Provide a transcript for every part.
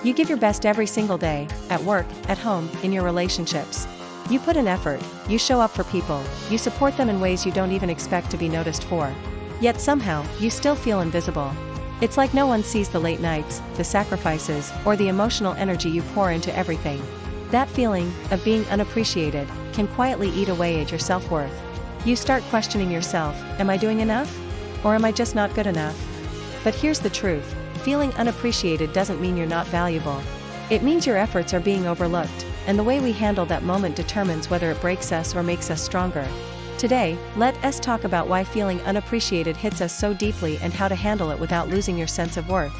You give your best every single day, at work, at home, in your relationships. You put in effort, you show up for people, you support them in ways you don't even expect to be noticed for. Yet somehow, you still feel invisible. It's like no one sees the late nights, the sacrifices, or the emotional energy you pour into everything. That feeling of being unappreciated can quietly eat away at your self-worth. You start questioning yourself, am I doing enough? Or am I just not good enough? But here's the truth, feeling unappreciated doesn't mean you're not valuable. It means your efforts are being overlooked, and the way we handle that moment determines whether it breaks us or makes us stronger. Today, let us talk about why feeling unappreciated hits us so deeply and how to handle it without losing your sense of worth.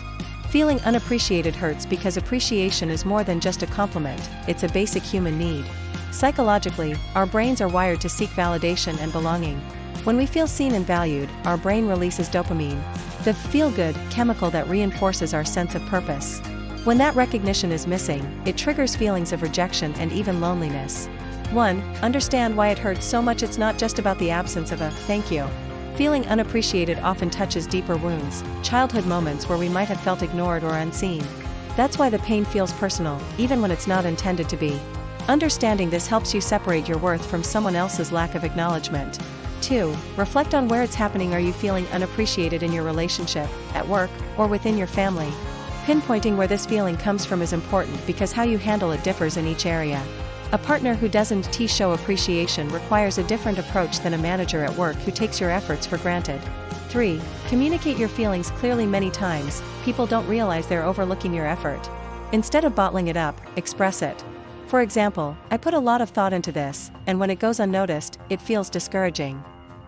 Feeling unappreciated hurts because appreciation is more than just a compliment, it's a basic human need. Psychologically, our brains are wired to seek validation and belonging. When we feel seen and valued, our brain releases dopamine, the feel-good chemical that reinforces our sense of purpose. When that recognition is missing, it triggers feelings of rejection and even loneliness. 1. Understand why it hurts so much. It's not just about the absence of a thank you. Feeling unappreciated often touches deeper wounds, childhood moments where we might have felt ignored or unseen. That's why the pain feels personal, even when it's not intended to be. Understanding this helps you separate your worth from someone else's lack of acknowledgement. 2. Reflect on where it's happening. Are you feeling unappreciated in your relationship, at work, or within your family? Pinpointing where this feeling comes from is important because how you handle it differs in each area. A partner who doesn't show appreciation requires a different approach than a manager at work who takes your efforts for granted. 3. Communicate your feelings clearly. Many times, people don't realize they're overlooking your effort. Instead of bottling it up, express it. For example, I put a lot of thought into this, and when it goes unnoticed, it feels discouraging.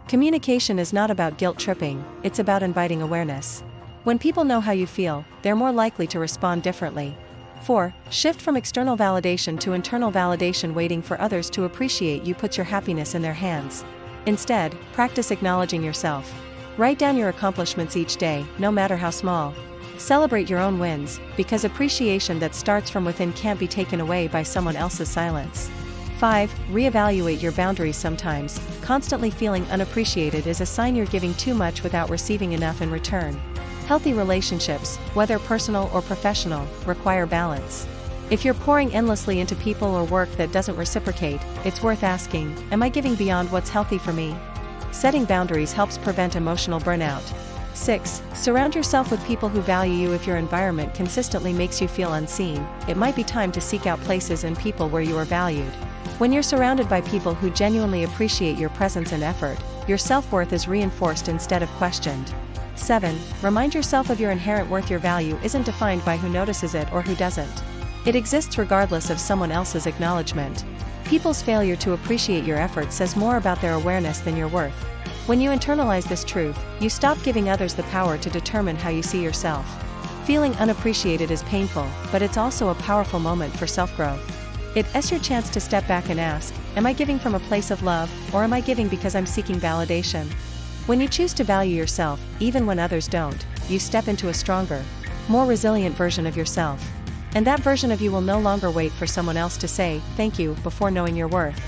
Communication is not about guilt tripping, it's about inviting awareness. When people know how you feel, they're more likely to respond differently. 4. Shift from external validation to internal validation. Waiting for others to appreciate you puts your happiness in their hands. Instead, practice acknowledging yourself. Write down your accomplishments each day, no matter how small. Celebrate your own wins, because appreciation that starts from within can't be taken away by someone else's silence. 5. Reevaluate your boundaries. Sometimes, constantly feeling unappreciated is a sign you're giving too much without receiving enough in return. Healthy relationships, whether personal or professional, require balance. If you're pouring endlessly into people or work that doesn't reciprocate, it's worth asking, am I giving beyond what's healthy for me? Setting boundaries helps prevent emotional burnout. 6. Surround yourself with people who value you. If your environment consistently makes you feel unseen, it might be time to seek out places and people where you are valued. When you're surrounded by people who genuinely appreciate your presence and effort, your self-worth is reinforced instead of questioned. 7. Remind yourself of your inherent worth. Your value isn't defined by who notices it or who doesn't. It exists regardless of someone else's acknowledgement. People's failure to appreciate your efforts says more about their awareness than your worth. When you internalize this truth, you stop giving others the power to determine how you see yourself. Feeling unappreciated is painful, but it's also a powerful moment for self-growth. It's your chance to step back and ask, am I giving from a place of love, or am I giving because I'm seeking validation? When you choose to value yourself, even when others don't, you step into a stronger, more resilient version of yourself. And that version of you will no longer wait for someone else to say, thank you, before knowing your worth.